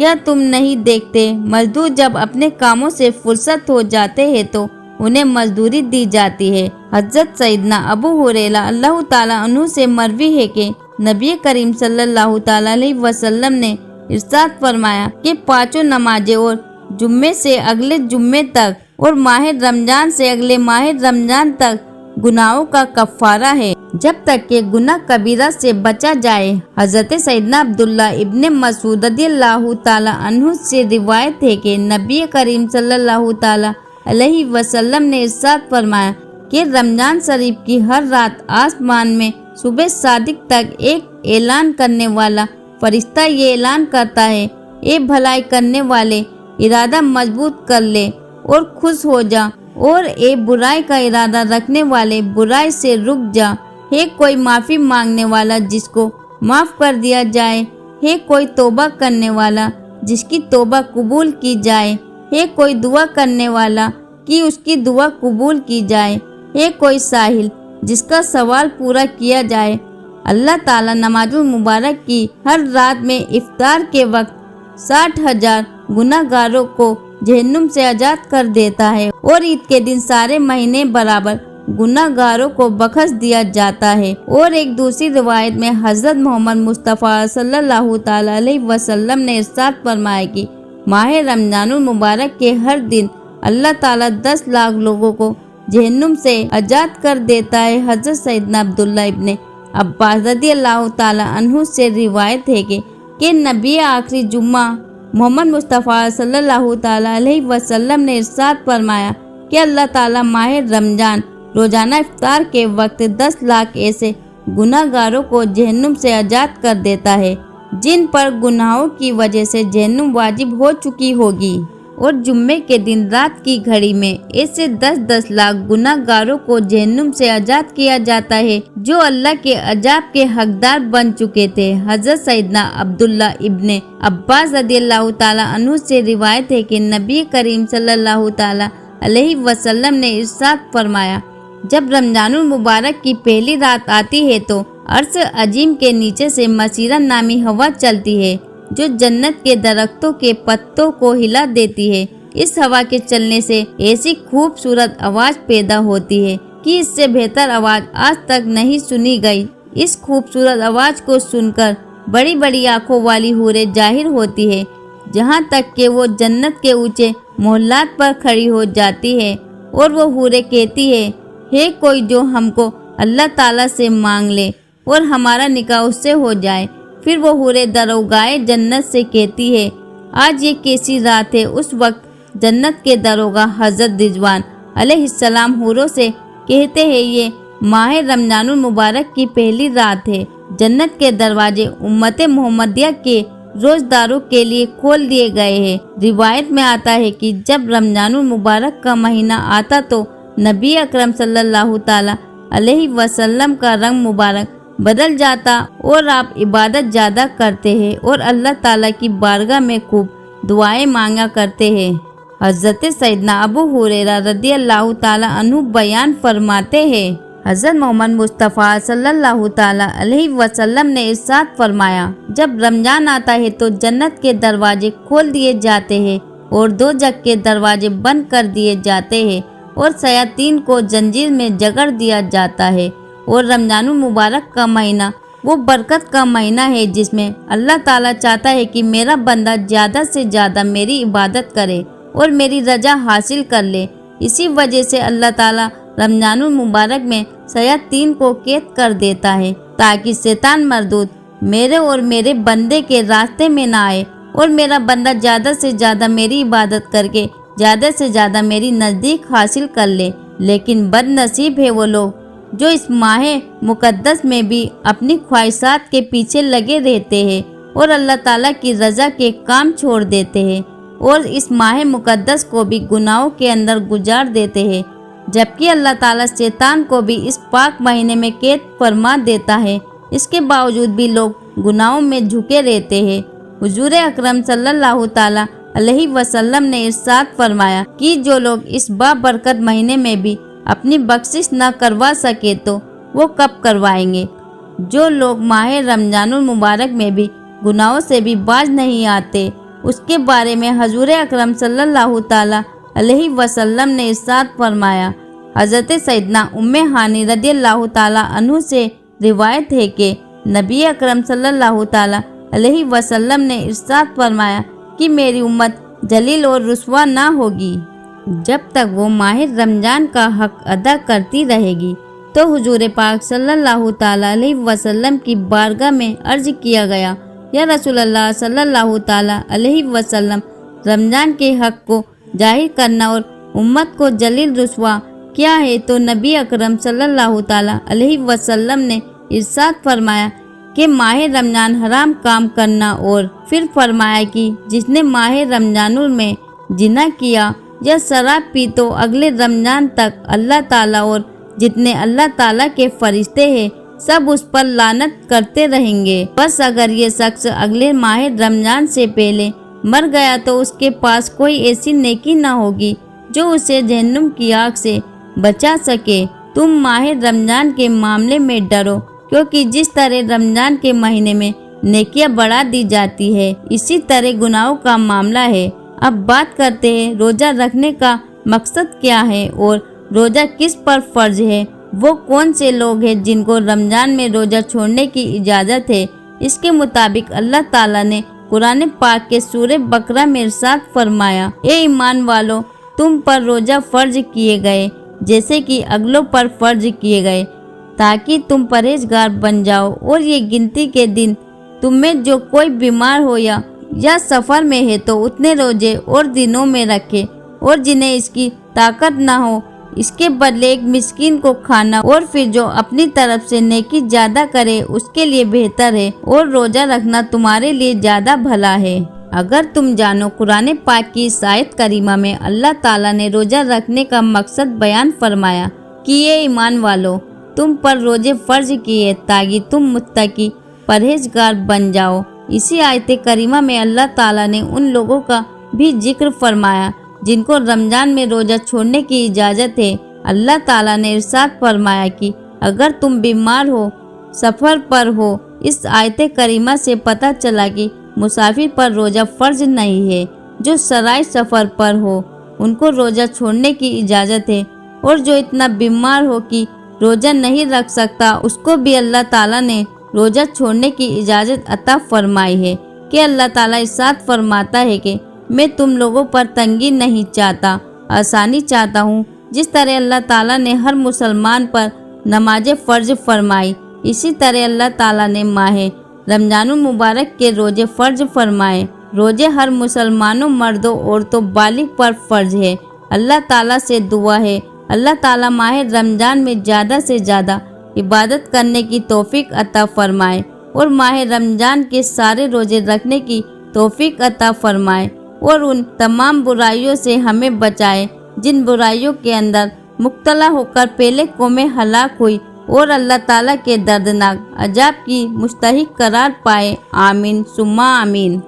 کیا تم نہیں دیکھتے مزدور جب اپنے کاموں سے فرصت ہو جاتے ہیں تو انہیں مزدوری دی جاتی ہے۔ حضرت سیدنا ابو ہریرہ اللہ تعالیٰ عنہ سے مروی ہے کہ نبی کریم صلی اللہ تعالیٰ علیہ وسلم نے ارشاد فرمایا کہ 5 نمازیں اور جمعے سے اگلے جمعے تک اور ماہ رمضان سے اگلے ماہ رمضان تک گناہوں کا کفارہ ہے جب تک کہ گناہ کبیرہ سے بچا جائے۔ حضرت سیدنا عبداللہ ابن مسعود رضی اللہ تعالیٰ عنہ سے روایت ہے کہ نبی کریم صلی اللہ تعالیٰ علیہ وسلم نے ارشاد فرمایا کہ رمضان شریف کی ہر رات آسمان میں صبح صادق تک ایک اعلان کرنے والا فرشتہ یہ اعلان کرتا ہے، اے بھلائی کرنے والے ارادہ مضبوط کر لے اور خوش ہو جا، اور اے برائی کا ارادہ رکھنے والے برائی سے رک جا۔ ہے کوئی معافی مانگنے والا جس کو معاف کر دیا جائے، ہے کوئی توبہ کرنے والا جس کی توبہ قبول کی جائے، ہے کوئی دعا کرنے والا کہ اس کی دعا قبول کی جائے، ہے کوئی سائل جس کا سوال پورا کیا جائے۔ اللہ تعالیٰ نماز المبارک کی ہر رات میں افطار کے وقت 60,000 گناہ گاروں کو جہنم سے آزاد کر دیتا ہے، اور عید کے دن سارے مہینے برابر گناہ گاروں کو بخش دیا جاتا ہے۔ اور ایک دوسری روایت میں حضرت محمد مصطفیٰ صلی اللہ تعالیٰ علیہ وسلم نے ارشاد فرمایا کہ ماہ رمضان المبارک کے ہر دن اللہ تعالیٰ 10 لاکھ لوگوں کو جہنم سے آزاد کر دیتا ہے۔ حضرت سیدنا عبداللہ ابن عباس رضی اللہ تعالیٰ عنہ سے روایت ہے کہ نبی آخری جمعہ محمد مصطفیٰ صلی اللہ تعالیٰ علیہ وسلم نے ارشاد فرمایا کہ اللہ تعالیٰ ماہ رمضان روزانہ افطار کے وقت 10 لاکھ ایسے گناہ گاروں کو جہنم سے آزاد کر دیتا ہے جن پر گناہوں کی وجہ سے جہنم واجب ہو چکی ہوگی، اور جمعے کے دن رات کی گھڑی میں ایسے 10 لاکھ گناہ گاروں کو جہنم سے آزاد کیا جاتا ہے جو اللہ کے عذاب کے حقدار بن چکے تھے۔ حضرت سیدنا عبداللہ ابن عباس رضی اللہ تعالیٰ عنہ سے روایت ہے کہ نبی کریم صلی اللہ تعالیٰ علیہ وسلم نے ارشاد فرمایا، جب رمضان المبارک کی پہلی رات آتی ہے تو عرش عظیم کے نیچے سے مسیرہ نامی ہوا چلتی ہے جو جنت کے درختوں کے پتوں کو ہلا دیتی ہے۔ اس ہوا کے چلنے سے ایسی خوبصورت آواز پیدا ہوتی ہے کہ اس سے بہتر آواز آج تک نہیں سنی گئی۔ اس خوبصورت آواز کو سن کر بڑی بڑی آنکھوں والی حوریں ظاہر ہوتی ہے، جہاں تک کہ وہ جنت کے اونچے محلات پر کھڑی ہو جاتی ہے، اور وہ حوریں کہتی ہے کوئی جو ہم کو اللہ تعالیٰ سے مانگ لے اور ہمارا نکاح اس سے ہو جائے۔ پھر وہ حوریں دروگائے جنت سے کہتی ہے، آج یہ کیسی رات ہے؟ اس وقت جنت کے دروگا حضرت رضوان علیہ السلام حوروں سے کہتے ہیں، یہ ماہ رمضان المبارک کی پہلی رات ہے، جنت کے دروازے امت محمدیہ کے روزداروں کے لیے کھول دیے گئے ہیں۔ روایت میں آتا ہے کہ جب رمضان المبارک کا مہینہ آتا تو نبی اکرم صلی اللہ تعالیٰ علیہ وسلم کا رنگ مبارک بدل جاتا اور آپ عبادت زیادہ کرتے ہیں اور اللہ تعالیٰ کی بارگاہ میں خوب دعائیں مانگا کرتے ہیں۔ حضرت سیدنا ابو ہریرہ رضی اللہ تعالیٰ عنہ بیان فرماتے ہیں، حضرت محمد مصطفیٰ صلی اللہ تعالیٰ علیہ وسلم نے ارشاد فرمایا، جب رمضان آتا ہے تو جنت کے دروازے کھول دیے جاتے ہیں اور دوزخ کے دروازے بند کر دیے جاتے ہیں اور شیاطین کو زنجیر میں جکڑ دیا جاتا ہے۔ اور رمضان المبارک کا مہینہ وہ برکت کا مہینہ ہے جس میں اللہ تعالیٰ چاہتا ہے کہ میرا بندہ زیادہ سے زیادہ میری عبادت کرے اور میری رضا حاصل کر لے۔ اسی وجہ سے اللہ تعالیٰ رمضان المبارک میں شیاطین کو قید کر دیتا ہے تاکہ شیطان مردود میرے اور میرے بندے کے راستے میں نہ آئے اور میرا بندہ زیادہ سے زیادہ میری عبادت کر کے زیادہ سے زیادہ میری نزدیک حاصل کر لے۔ لیکن بد نصیب ہے وہ لوگ جو اس ماہ مقدس میں بھی اپنی خواہشات کے پیچھے لگے رہتے ہیں اور اللہ تعالیٰ کی رضا کے کام چھوڑ دیتے ہیں اور اس ماہ مقدس کو بھی گناہوں کے اندر گزار دیتے ہیں، جبکہ اللہ تعالیٰ شیطان کو بھی اس پاک مہینے میں قید فرما دیتا ہے۔ اس کے باوجود بھی لوگ گناہوں میں جھکے رہتے ہیں۔ حضور اکرم صلی اللہ تعالیٰ علیہ وسلم نے ارشاد فرمایا کہ جو لوگ اس بابرکت مہینے میں بھی اپنی بخشش نہ کروا سکے تو وہ کب کروائیں گے؟ جو لوگ ماہ رمضان المبارک میں بھی گناہوں سے بھی باز نہیں آتے اس کے بارے میں حضور اکرم صلی اللہ تعالی علیہ وسلم نے ارشاد فرمایا۔ حضرت سیدنا ام ہانی رضی اللہ تعالی عنہ سے روایت ہے کہ نبی اکرم صلی اللہ تعالی علیہ وسلم نے ارشاد فرمایا کہ میری امت ذلیل اور رسوا نہ ہوگی جب تک وہ ماہ رمضان کا حق ادا کرتی رہے گی۔ تو حضور پاک صلی اللہ تعالی علیہ وسلم کی بارگاہ میں عرض کیا گیا، یا رسول اللہ صلی اللہ تعالی علیہ وسلم، رمضان کے حق کو ظاہر کرنا اور امت کو ذلیل رسوا کیا ہے؟ تو نبی اکرم صلی اللہ تعالی علیہ وسلم نے ارشاد فرمایا کہ ماہ رمضان حرام کام کرنا، اور پھر فرمایا کہ جس نے ماہ رمضان میں زنا کیا یا شراب پی تو اگلے رمضان تک اللہ تعالیٰ اور جتنے اللہ تعالیٰ کے فرشتے ہیں سب اس پر لعنت کرتے رہیں گے۔ بس اگر یہ شخص اگلے ماہ رمضان سے پہلے مر گیا تو اس کے پاس کوئی ایسی نیکی نہ ہوگی جو اسے جہنم کی آگ سے بچا سکے۔ تم ماہ رمضان کے معاملے میں ڈرو، کیونکہ جس طرح رمضان کے مہینے میں نیکیاں بڑھا دی جاتی ہے، اسی طرح گناہوں کا معاملہ ہے۔ اب بات کرتے ہیں روزہ رکھنے کا مقصد کیا ہے اور روزہ کس پر فرض ہے۔ وہ کون سے لوگ ہیں جن کو رمضان میں روزہ چھوڑنے کی اجازت ہے؟ اس کے مطابق اللہ تعالیٰ نے قرآن پاک کے سورہ بقرہ میں ارشاد فرمایا، اے ایمان والو، تم پر روزہ فرض کیے گئے جیسے کہ اگلوں پر فرض کیے گئے، تاکہ تم پرہیزگار بن جاؤ، اور یہ گنتی کے دن تم میں جو کوئی بیمار ہو یا سفر میں ہے تو اتنے روزے اور دنوں میں رکھے، اور جنہیں اس کی طاقت نہ ہو اس کے بدلے ایک مسکین کو کھانا، اور پھر جو اپنی طرف سے نیکی زیادہ کرے اس کے لیے بہتر ہے، اور روزہ رکھنا تمہارے لیے زیادہ بھلا ہے۔ اگر تم جانو، قرآن پاک کی اس آیت کریمہ میں اللہ تعالیٰ نے روزہ رکھنے کا مقصد بیان فرمایا کہ یہ ایمان والو، تم پر روزے فرض کیے تاکہ تم متقی پرہیزگار بن جاؤ۔ اسی آیت کریمہ میں اللہ تعالیٰ نے ان لوگوں کا بھی ذکر فرمایا جن کو رمضان میں روزہ چھوڑنے کی اجازت ہے۔ اللہ تعالیٰ نے ارشاد فرمایا کہ اگر تم بیمار ہو، سفر پر ہو۔ اس آیت کریمہ سے پتہ چلا کہ مسافر پر روزہ فرض نہیں ہے۔ جو سرائے سفر پر ہو ان کو روزہ چھوڑنے کی اجازت ہے، اور جو اتنا بیمار ہو کہ روزہ نہیں رکھ سکتا اس کو بھی اللہ تعالیٰ نے روزہ چھوڑنے کی اجازت عطا فرمائی ہے۔ کہ اللہ تعالیٰ ارشاد فرماتا ہے کہ میں تم لوگوں پر تنگی نہیں چاہتا، آسانی چاہتا ہوں۔ جس طرح اللہ تعالیٰ نے ہر مسلمان پر نماز فرض فرمائی، اسی طرح اللہ تعالیٰ نے ماہ رمضان المبارک کے روزے فرض فرمائے۔ روزے ہر مسلمانوں، مردوں، عورتوں، بالغ پر فرض ہے۔ اللہ تعالیٰ سے دعا ہے اللہ تعالیٰ ماہ رمضان میں زیادہ سے زیادہ عبادت کرنے کی توفیق عطا فرمائے، اور ماہ رمضان کے سارے روزے رکھنے کی توفیق عطا فرمائے، اور ان تمام برائیوں سے ہمیں بچائے جن برائیوں کے اندر مبتلا ہو کر پہلے قومیں ہلاک ہوئی اور اللہ تعالیٰ کے دردناک عذاب کی مستحق قرار پائے۔ آمین ثم آمین۔